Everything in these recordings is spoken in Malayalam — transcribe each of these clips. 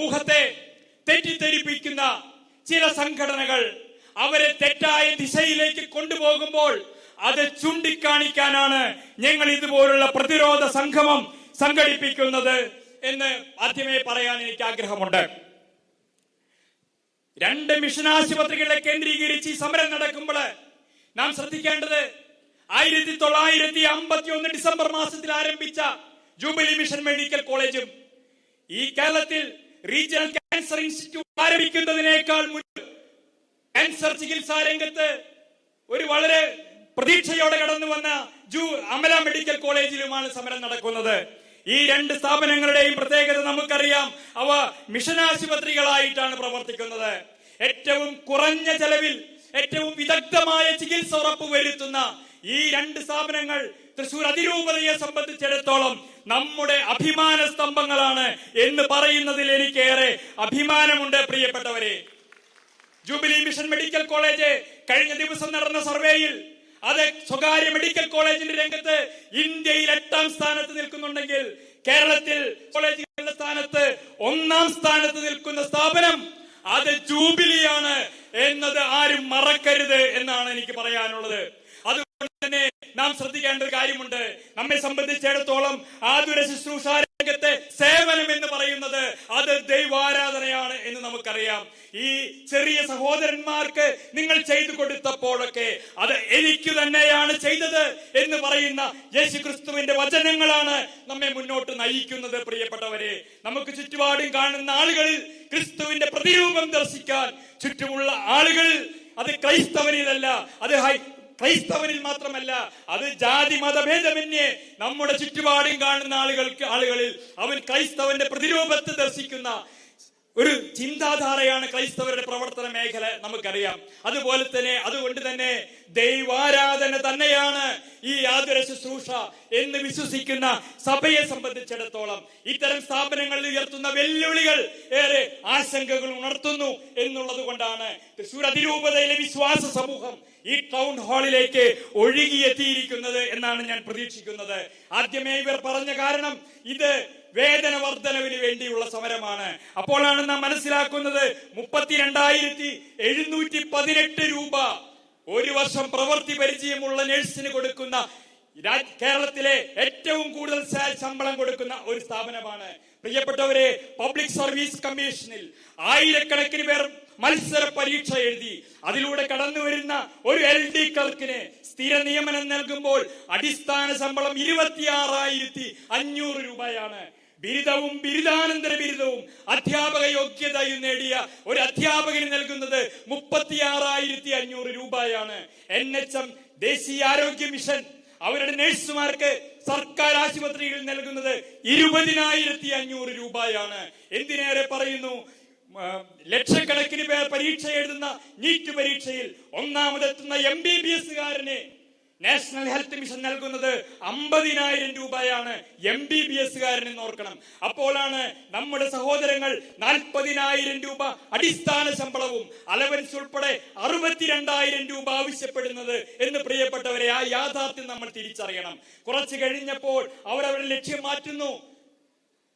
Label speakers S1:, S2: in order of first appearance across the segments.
S1: സമൂഹത്തെ തെറ്റിദ്ധരിപ്പിക്കുന്ന ചില സംഘടനകൾ അവരെ തെറ്റായ ദിശയിലേക്ക് കൊണ്ടുപോകുമ്പോൾ അത് ചൂണ്ടിക്കാണിക്കാനാണ് ഞങ്ങൾ ഇതുപോലുള്ള പ്രതിരോധ സംഗമം സംഘടിപ്പിക്കുന്നത് എന്ന് ആദ്യമേ പറയാൻ എനിക്ക് ആഗ്രഹമുണ്ട്. 2 മിഷൻ ആശുപത്രികളെ കേന്ദ്രീകരിച്ച് ഈ സമരം നടക്കുമ്പോൾ നാം ശ്രദ്ധിക്കേണ്ടത് 1951 ഡിസംബർ മാസത്തിൽ ആരംഭിച്ച ജൂബിലി മിഷൻ മെഡിക്കൽ കോളേജും ഈ കേരളത്തിൽ റീജിയണൽ ക്യാൻസർ ഇൻസ്റ്റിറ്റ്യൂട്ട് ആരംഭിക്കുന്നതിനേക്കാൾ മുൻപ് ക്യാൻസർ ചികിത്സാ രംഗത്ത് ഒരു വളരെ പ്രതീക്ഷയോടെ കടന്നു വന്ന അമല മെഡിക്കൽ കോളേജിലുമാണ് സമരം നടക്കുന്നത്. ഈ 2 സ്ഥാപനങ്ങളുടെയും പ്രത്യേകത നമുക്കറിയാം. അവ മിഷൻ ആശുപത്രികളായിട്ടാണ് പ്രവർത്തിക്കുന്നത്. ഏറ്റവും കുറഞ്ഞ ചെലവിൽ ഏറ്റവും വിദഗ്ധമായ ചികിത്സ ഉറപ്പുവരുത്തുന്ന ഈ 2 സ്ഥാപനങ്ങൾ തൃശൂർ അതിരൂപതയെ സംബന്ധിച്ചിടത്തോളം നമ്മുടെ അഭിമാന സ്തംഭങ്ങളാണ് എന്ന് പറയുന്നതിൽ എനിക്കേറെ അഭിമാനമുണ്ട്. പ്രിയപ്പെട്ടവരെ, ജൂബിലി മിഷൻ മെഡിക്കൽ കോളേജ് കഴിഞ്ഞ ദിവസം നടന്ന സർവേയിൽ അത് സ്വകാര്യ മെഡിക്കൽ കോളേജിന്റെ രംഗത്ത് ഇന്ത്യയിൽ 8ാം സ്ഥാനത്ത് നിൽക്കുന്നുണ്ടെങ്കിൽ കേരളത്തിൽ കോളേജുകളുടെ സ്ഥാനത്ത് 1ാം സ്ഥാനത്ത് നിൽക്കുന്ന സ്ഥാപനം അത് ജൂബിലിയാണ് എന്നത് ആരും മറക്കരുത് എന്നാണ് എനിക്ക് പറയാനുള്ളത്. അതുകൊണ്ട് തന്നെ നാം ശ്രദ്ധിക്കേണ്ട ഒരു കാര്യമുണ്ട്. നമ്മെ സംബന്ധിച്ചിടത്തോളം ആതുര ശുശ്രൂഷ രംഗത്തെ സേവനം എന്ന് പറയുന്നത് അത് ദൈവാരാധനയാണ് എന്ന് നമുക്കറിയാം. ഈ ചെറിയ സഹോദരന്മാർക്ക് നിങ്ങൾ ചെയ്തു കൊടുത്തപ്പോഴൊക്കെ അത് എനിക്ക് തന്നെയാണ് ചെയ്തത് എന്ന് പറയുന്ന യേശുക്രിസ്തുവിന്റെ വചനങ്ങളാണ് നമ്മെ മുന്നോട്ട് നയിക്കുന്നത്. പ്രിയപ്പെട്ടവരെ, നമുക്ക് ചുറ്റുപാടും കാണുന്ന ആളുകളിൽ ക്രിസ്തുവിന്റെ പ്രതിരൂപം ദർശിക്കാൻ ചുറ്റുമുള്ള ആളുകളിൽ അത് ക്രൈസ്തവനിലല്ല, അത് ക്രൈസ്തവനിൽ മാത്രമല്ല, അത് ജാതി മതഭേദമന്യേ നമ്മുടെ ചുറ്റുപാടും കാണുന്ന ആളുകളിൽ അവൻ ക്രൈസ്തവന്റെ പ്രതിരൂപത്തെ ദർശിക്കുന്ന ഒരു ചിന്താധാരയാണ് ക്രൈസ്തവരുടെ പ്രവർത്തന മേഖല നമുക്കറിയാം. അതുകൊണ്ട് തന്നെ ദൈവാരാധന തന്നെയാണ് ഈ ആതുര ശുശ്രൂഷ എന്ന് വിശ്വസിക്കുന്ന സഭയെ സംബന്ധിച്ചിടത്തോളം ഇത്തരം സ്ഥാപനങ്ങളിൽ ഉയർത്തുന്ന വെല്ലുവിളികൾ ഏറെ ആശങ്കകൾ ഉണർത്തുന്നു എന്നുള്ളത് കൊണ്ടാണ് തൃശൂർ അതിരൂപതയിലെ വിശ്വാസ സമൂഹം ഈ ടൗൺ ഹാളിലേക്ക് ഒഴുകിയെത്തിയിരിക്കുന്നത് എന്നാണ് ഞാൻ പ്രതീക്ഷിക്കുന്നത്. ആദ്യമേ ഇവർ പറഞ്ഞ കാരണം ഇത് വേതന വർധനവിന് വേണ്ടിയുള്ള സമരമാണ്. അപ്പോഴാണ് നാം മനസ്സിലാക്കുന്നത് 32,718 രൂപ ഒരു വർഷം പ്രവൃത്തി പരിചയമുള്ള നഴ്സിന് കൊടുക്കുന്ന കേരളത്തിലെ ഏറ്റവും കൂടുതൽ ശമ്പളം കൊടുക്കുന്ന ഒരു സ്ഥാപനമാണ്. പ്രിയപ്പെട്ടവരെ, പബ്ലിക് സർവീസ് കമ്മീഷനിൽ ആയിരക്കണക്കിന് പേർ മത്സര പരീക്ഷ എഴുതി അതിലൂടെ കടന്നു വരുന്ന ഒരു LD ക്ലർക്കിന് സ്ഥിര നിയമനം നൽകുമ്പോൾ അടിസ്ഥാന ശമ്പളം 26,500 രൂപയാണ്. ബിരുദവും ബിരുദാനന്തര ബിരുദവും അധ്യാപക യോഗ്യതയും നേടിയ ഒരു അധ്യാപകന് നൽകുന്നത് 36,500 രൂപയാണ്. NHM ദേശീയ ആരോഗ്യ മിഷൻ അവരുടെ നഴ്സുമാർക്ക് സർക്കാർ ആശുപത്രികളിൽ നൽകുന്നത് 20,500 രൂപയാണ്. എന്തിനേറെ പറയുന്നു, ലക്ഷക്കണക്കിന് പേർ പരീക്ഷ എഴുതുന്ന നീറ്റ് പരീക്ഷയിൽ ഒന്നാമതെത്തുന്ന MBBS-കാരന് നാഷണൽ ഹെൽത്ത് മിഷൻ നൽകുന്നത് 50,000 രൂപയാണ്. MBBS-കാരനെ ഓർക്കണം. അപ്പോഴാണ് നമ്മുടെ സഹോദരങ്ങൾ 40,000 രൂപ അടിസ്ഥാന ശമ്പളവും അലവൻസ് ഉൾപ്പെടെ 62,000 രൂപ ആവശ്യപ്പെടുന്നത് എന്ന്. പ്രിയപ്പെട്ടവരെ, ആ യാഥാർത്ഥ്യം നമ്മൾ തിരിച്ചറിയണം. കുറച്ചു കഴിഞ്ഞപ്പോൾ അവരവരുടെ ലക്ഷ്യം മാറ്റുന്നു.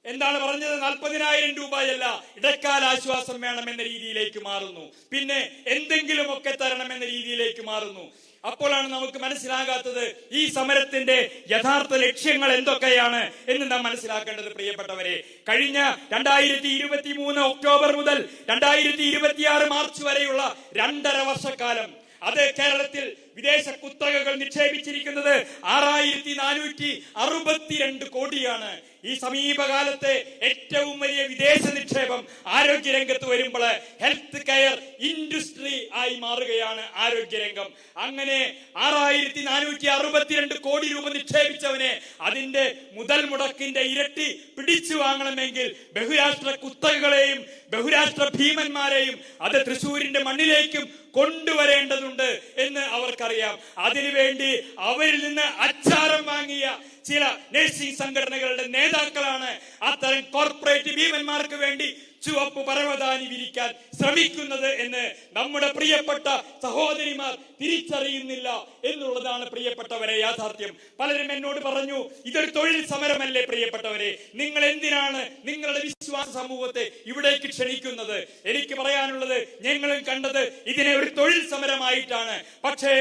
S1: എന്താണ് പറഞ്ഞത്? 40,000 രൂപയല്ല, ഇടക്കാല ആശ്വാസം വേണമെന്ന രീതിയിലേക്ക് മാറുന്നു. പിന്നെ എന്തെങ്കിലുമൊക്കെ തരണമെന്ന രീതിയിലേക്ക് മാറുന്നു. അപ്പോഴാണ് നമുക്ക് മനസ്സിലാകാത്തത് ഈ സമരത്തിന്റെ യഥാർത്ഥ ലക്ഷ്യങ്ങൾ എന്തൊക്കെയാണ് എന്ന് നാം മനസ്സിലാക്കേണ്ടത്. പ്രിയപ്പെട്ടവരെ, കഴിഞ്ഞ 2023 ഒക്ടോബർ മുതൽ 2026 മാർച്ച് വരെയുള്ള 2.5 വർഷക്കാലം അത് കേരളത്തിൽ വിദേശ കുത്തകകൾ നിക്ഷേപിച്ചിരിക്കുന്നത് 6,462 കോടിയാണ്. ഈ സമീപകാലത്തെ ഏറ്റവും വലിയ വിദേശ നിക്ഷേപം ആരോഗ്യരംഗത്ത് വരുമ്പോൾ ഹെൽത്ത് കെയർ ഇൻഡസ്ട്രി ആയി മാറുകയാണ് ആരോഗ്യരംഗം. അങ്ങനെ 6,462 കോടി രൂപ നിക്ഷേപിച്ചവനെ അതിന്റെ മുതൽ മുടക്കിന്റെ ഇരട്ടി പിടിച്ചു വാങ്ങണമെങ്കിൽ ബഹുരാഷ്ട്ര കുത്തകകളെയും ബഹുരാഷ്ട്ര ഭീമന്മാരെയും അത് തൃശ്ശൂരിന്റെ മണ്ണിലേക്കും കൊണ്ടുവരേണ്ടതുണ്ട് എന്ന് അവർക്കറിയാം. അതിനുവേണ്ടി അവരിൽ നിന്ന് അച്ചാരം വാങ്ങിയ ചില നഴ്സിംഗ് സംഘടനകളുടെ നേതാക്കളാണ് അത്തരം കോർപ്പറേറ്റ് ഭീമന്മാർക്ക് വേണ്ടി ചുവപ്പ് പരവതാനി വിരിക്കാൻ ശ്രമിക്കുന്നത് എന്ന് നമ്മുടെ പ്രിയപ്പെട്ട സഹോദരിമാർ തിരിച്ചറിയുന്നില്ല എന്നുള്ളതാണ് പ്രിയപ്പെട്ടവരെ യാഥാർത്ഥ്യം. പലരും എന്നോട് പറഞ്ഞു, ഇതൊരു തൊഴിൽ സമരമല്ലേ പ്രിയപ്പെട്ടവരെ, നിങ്ങൾ എന്തിനാണ് നിങ്ങളുടെ വിശ്വാസ സമൂഹത്തെ ഇവിടേക്ക് ക്ഷണിക്കുന്നത്? എനിക്ക് പറയാനുള്ളത്, ഞങ്ങളും കണ്ടത് ഇതിനെ ഒരു തൊഴിൽ സമരമായിട്ടാണ്. പക്ഷേ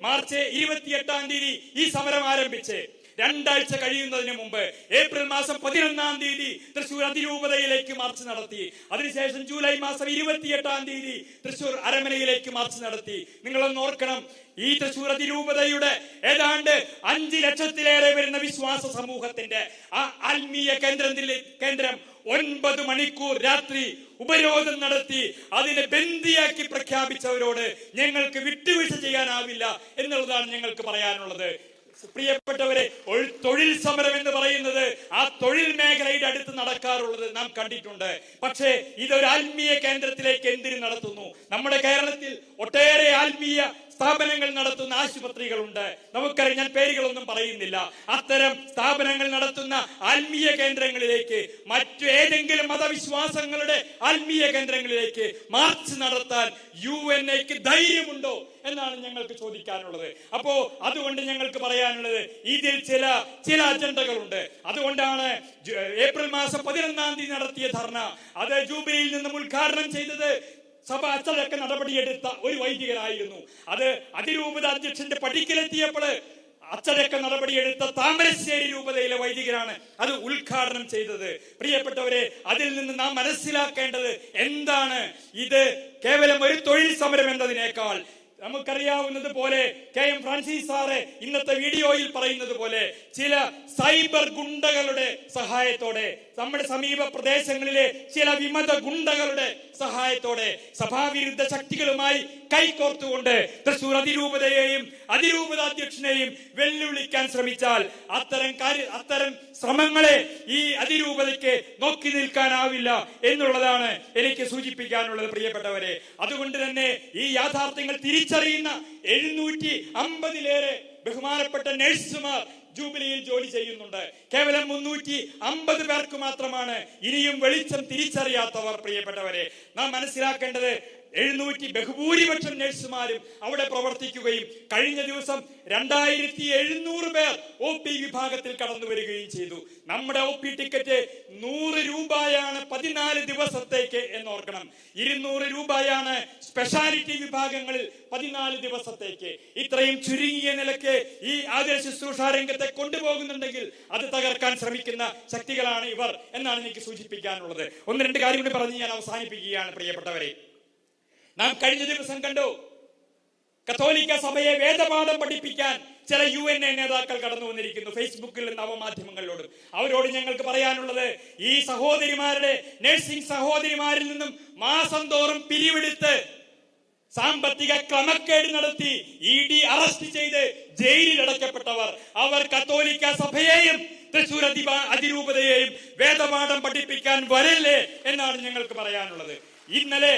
S1: മാർച്ച് 28-ാം തീയതി ഈ സമരം ആരംഭിച്ച് 2 ആഴ്ച കഴിയുന്നതിന് മുമ്പ് ഏപ്രിൽ മാസം 11-ാം തീയതി തൃശൂർ അതിരൂപതയിലേക്ക് മാർച്ച് നടത്തി. അതിനുശേഷം ജൂലൈ മാസം 28-ാം തീയതി തൃശൂർ അരമനയിലേക്ക് മാർച്ച് നടത്തി. നിങ്ങളൊന്ന് ഓർക്കണം, ഈ തൃശൂർ അതിരൂപതയുടെ ഏതാണ്ട് 5 ലക്ഷത്തിലേറെ വരുന്ന വിശ്വാസ സമൂഹത്തിന്റെ ആ ആത്മീയ കേന്ദ്രം 9 മണിക്കൂർ രാത്രി ഉപരോധം നടത്തി അതിനെ ബന്ദിയാക്കി പ്രഖ്യാപിച്ചവരോട് ഞങ്ങൾക്ക് വിട്ടുവീഴ്ച ചെയ്യാനാവില്ല എന്നുള്ളതാണ് ഞങ്ങൾക്ക് പറയാനുള്ളത്. പ്രിയപ്പെട്ടവരെ, ഒരു തൊഴിൽ സമരം എന്ന് പറയുന്നത് ആ തൊഴിൽ മേഖലയുടെ അടുത്ത് നടക്കാറുള്ളത് നാം കണ്ടിട്ടുണ്ട്. പക്ഷേ ഇതൊരു ആത്മീയ കേന്ദ്രത്തിലേക്ക് എന്തിനു നടത്തുന്നു? നമ്മുടെ കേരളത്തിൽ ഒട്ടേറെ ആത്മീയ സ്ഥാപനങ്ങൾ നടത്തുന്ന ആശുപത്രികളുണ്ട്. നമുക്കറിയാം, ഞാൻ പേരുകളൊന്നും പറയുന്നില്ല. അത്തരം സ്ഥാപനങ്ങൾ നടത്തുന്ന ആത്മീയ കേന്ദ്രങ്ങളിലേക്ക്, മറ്റു ഏതെങ്കിലും മതവിശ്വാസങ്ങളുടെ ആത്മീയ കേന്ദ്രങ്ങളിലേക്ക് മാർച്ച് നടത്താൻ UNAക്ക് ധൈര്യമുണ്ടോ എന്നാണ് ഞങ്ങൾക്ക് ചോദിക്കാനുള്ളത്. അപ്പോ അതുകൊണ്ട് ഞങ്ങൾക്ക് പറയാനുള്ളത്, ഇതിൽ ചില അജണ്ടകളുണ്ട്. അതുകൊണ്ടാണ് ഏപ്രിൽ മാസം 11-ാം തീയതി നടത്തിയ ധർണ, അത് ജൂബിലിയിൽ നിന്നും ഉദ്ഘാടനം ചെയ്തത് സഭ അച്ചടക്ക നടപടിയെടുത്ത ഒരു വൈദികനായിരുന്നു. അത് അതിരൂപത അധ്യക്ഷന്റെ പടിക്കലെത്തിയപ്പോൾ അച്ചടക്ക നടപടിയെടുത്ത താമരശ്ശേരി രൂപതയിലെ വൈദികരാണ് അത് ഉദ്ഘാടനം ചെയ്തത്. പ്രിയപ്പെട്ടവരെ, അതിൽ നിന്ന് നാം മനസ്സിലാക്കേണ്ടത് എന്താണ്? ഇത് കേവലം ഒരു തൊഴിൽ സമരം എന്നതിനേക്കാൾ നമുക്കറിയാവുന്നത് പോലെ KM ഫ്രാൻസിസ് സാറ് ഇന്നത്തെ വീഡിയോയിൽ പറയുന്നത് പോലെ ചില സൈബർ ഗുണ്ടകളുടെ സഹായത്തോടെ, നമ്മുടെ സമീപ പ്രദേശങ്ങളിലെ ചില വിമത ഗുണ്ടകളുടെ സഹായത്തോടെ സഭാവിരുദ്ധ ശക്തികളുമായി കൈകോർത്തുകൊണ്ട് തൃശൂർ അതിരൂപതയെയും അതിരൂപതാധ്യക്ഷനെയും വെല്ലുവിളിക്കാൻ ശ്രമിച്ചാൽ അത്തരം ശ്രമങ്ങളെ ഈ അതിരൂപതയ്ക്ക് നോക്കി നിൽക്കാനാവില്ല എന്നുള്ളതാണ് എനിക്ക് സൂചിപ്പിക്കാനുള്ളത് പ്രിയപ്പെട്ടവരെ. അതുകൊണ്ട് തന്നെ ഈ യാഥാർത്ഥ്യങ്ങൾ തിരിച്ചറിയുന്ന 750-ലേറെ ബഹുമാനപ്പെട്ട നഴ്സുമാർ ജൂബിലിയിൽ ജോലി ചെയ്യുന്നുണ്ട്. കേവലം 350 പേർക്ക് മാത്രമാണ് ഇനിയും വെളിച്ചം തിരിച്ചറിയാത്തവർ. പ്രിയപ്പെട്ടവരെ, നാം മനസ്സിലാക്കേണ്ടത്, ബഹുഭൂരിപക്ഷം നഴ്സുമാരും അവിടെ പ്രവർത്തിക്കുകയും കഴിഞ്ഞ ദിവസം 2700 പേർ OP വിഭാഗത്തിൽ കടന്നു വരികയും ചെയ്തു. നമ്മുടെ OP ടിക്കറ്റ് 100 രൂപയാണ് 14 ദിവസത്തേക്ക് എന്നോർക്കണം. 200 രൂപയാണ് സ്പെഷ്യാലിറ്റി വിഭാഗങ്ങളിൽ 14 ദിവസത്തേക്ക്. ഇത്രയും ചുരുങ്ങിയ നിലയ്ക്ക് ഈ ആതുര ശുശ്രൂഷ രംഗത്തെ കൊണ്ടുപോകുന്നുണ്ടെങ്കിൽ അത് തകർക്കാൻ ശ്രമിക്കുന്ന ശക്തികളാണ് ഇവർ എന്നാണ് എനിക്ക് സൂചിപ്പിക്കാനുള്ളത്. 1-2 കാര്യം കൂടി പറഞ്ഞ് ഞാൻ അവസാനിപ്പിക്കുകയാണ് പ്രിയപ്പെട്ടവരെ. നാം കഴിഞ്ഞ ദിവസം കണ്ടു, കത്തോലിക്ക സഭയെ വേദപാഠം പഠിപ്പിക്കാൻ ചില UNA നേതാക്കൾ കടന്നു വന്നിരിക്കുന്നു. ഫേസ്ബുക്കിൽ നവമാധ്യമങ്ങളിലോടും അവരോട് ഞങ്ങൾക്ക് പറയാനുള്ളത്, ഈ സഹോദരിമാരുടെ, നഴ്സിംഗ് സഹോദരിമാരിൽ നിന്നും മാസം തോറും പിരിവെടുത്ത് സാമ്പത്തിക ക്രമക്കേട് നടത്തി ED അറസ്റ്റ് ചെയ്ത് ജയിലിൽ അടയ്ക്കപ്പെട്ടവർ, അവർ കത്തോലിക്ക സഭയെയും തൃശൂർ അതിരൂപതയെയും വേദപാഠം പഠിപ്പിക്കാൻ വരല്ലേ എന്നാണ് ഞങ്ങൾക്ക് പറയാനുള്ളത്. ഇന്നലെ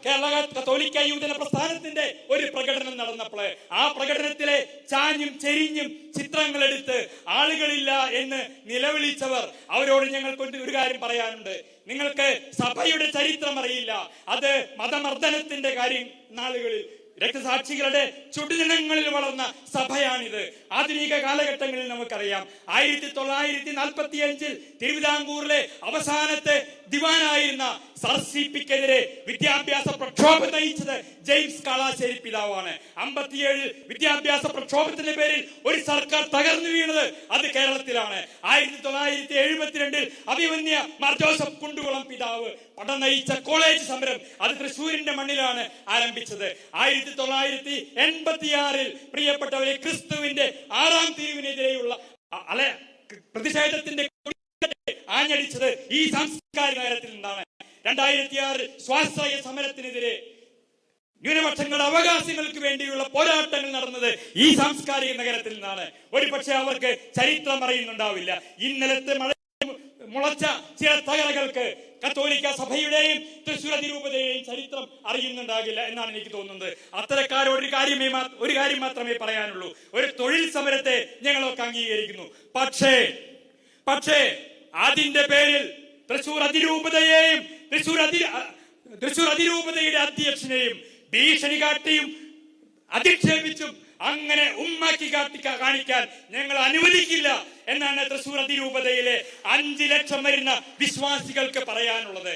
S1: കേരള കത്തോലിക്ക യുവജന പ്രസ്ഥാനത്തിന്റെ ഒരു പ്രകടനം നടന്നപ്പോൾ ആ പ്രകടനത്തിലെ ചാഞ്ഞും ചെരിഞ്ഞും ചിത്രങ്ങൾ എടുത്ത് ആളുകളില്ല എന്ന് നിലവിളിച്ചവർ, അവരോട് ഞങ്ങൾക്ക് ഒരു കാര്യം പറയാനുണ്ട്. നിങ്ങൾക്ക് സഭയുടെ ചരിത്രം അറിയില്ല. അത് മതമർദ്ദനത്തിന്റെ നാളുകളിൽ രക്തസാക്ഷികളുടെ ചുടുദിനങ്ങളിൽ വളർന്ന സഭയാണിത്. ആധുനിക കാലഘട്ടങ്ങളിൽ നമുക്കറിയാം, 1945 തിരുവിതാംകൂറിലെ അവസാനത്തെ ദിവാനായിരുന്ന സർ CP-ക്കെതിരെ വിദ്യാഭ്യാസ പ്രക്ഷോഭം നയിച്ചത് ജെയിംസ് കാളാശ്ശേരി പിതാവാണ്. 57 വിദ്യാഭ്യാസ പ്രക്ഷോഭത്തിന്റെ പേരിൽ ഒരു സർക്കാർ തകർന്നു വീണത് അത് കേരളത്തിലാണ്. 1972 അഭിമന്യ മാർ ജോസഫ് കുണ്ടുകുളം പിതാവ് പടം നയിച്ച കോളേജ് സമരം അത് തൃശൂരിന്റെ മണ്ണിലാണ് ആരംഭിച്ചത്. 1986 പ്രിയപ്പെട്ടവരെ, ക്രിസ്തുവിന്റെ 6-ാം തിരുവിനെതിരെയുള്ള പ്രതിഷേധത്തിന്റെ ആഞ്ഞടിച്ചത് ഈ സാംസ്കാരിക നഗരത്തിൽ നിന്നാണ്. 2006 സ്വാശ്രയ സമരത്തിനെതിരെ, ന്യൂനപക്ഷങ്ങളുടെ അവകാശങ്ങൾക്ക് വേണ്ടിയുള്ള പോരാട്ടങ്ങൾ നടന്നത് ഈ സാംസ്കാരിക നഗരത്തിൽ നിന്നാണ്. ഒരുപക്ഷെ അവർക്ക് ചരിത്രം അറിയുന്നുണ്ടാവില്ല. ഇന്നലത്തെ മുളച്ച ചില തകരകൾക്ക് കത്തോലിക്ക സഭയുടെയും തൃശൂർ അതിരൂപതയുടെയും ചരിത്രം അറിയുന്നുണ്ടാകില്ല എന്നാണ് എനിക്ക് തോന്നുന്നത്. അത്തരക്കാരോട് ഒരു കാര്യം മാത്രമേ പറയാനുള്ളൂ. ഒരു തൊഴിൽ സമരത്തെ ഞങ്ങളൊക്കെ അംഗീകരിക്കുന്നു. പക്ഷേ അതിന്റെ പേരിൽ തൃശൂർ അതിരൂപതയെയും തൃശൂർ അതിരൂപതയുടെ അധ്യക്ഷനെയും ഭീഷണി കാട്ടിയും അധിക്ഷേപിച്ചും അങ്ങനെ ഉമ്മാക്കി കാണിക്കാൻ ഞങ്ങൾ അനുവദിക്കില്ല എന്നാണ് തൃശൂർ അതിരൂപതയിലെ 5 ലക്ഷം വരുന്ന വിശ്വാസികൾക്ക് പറയാനുള്ളത്.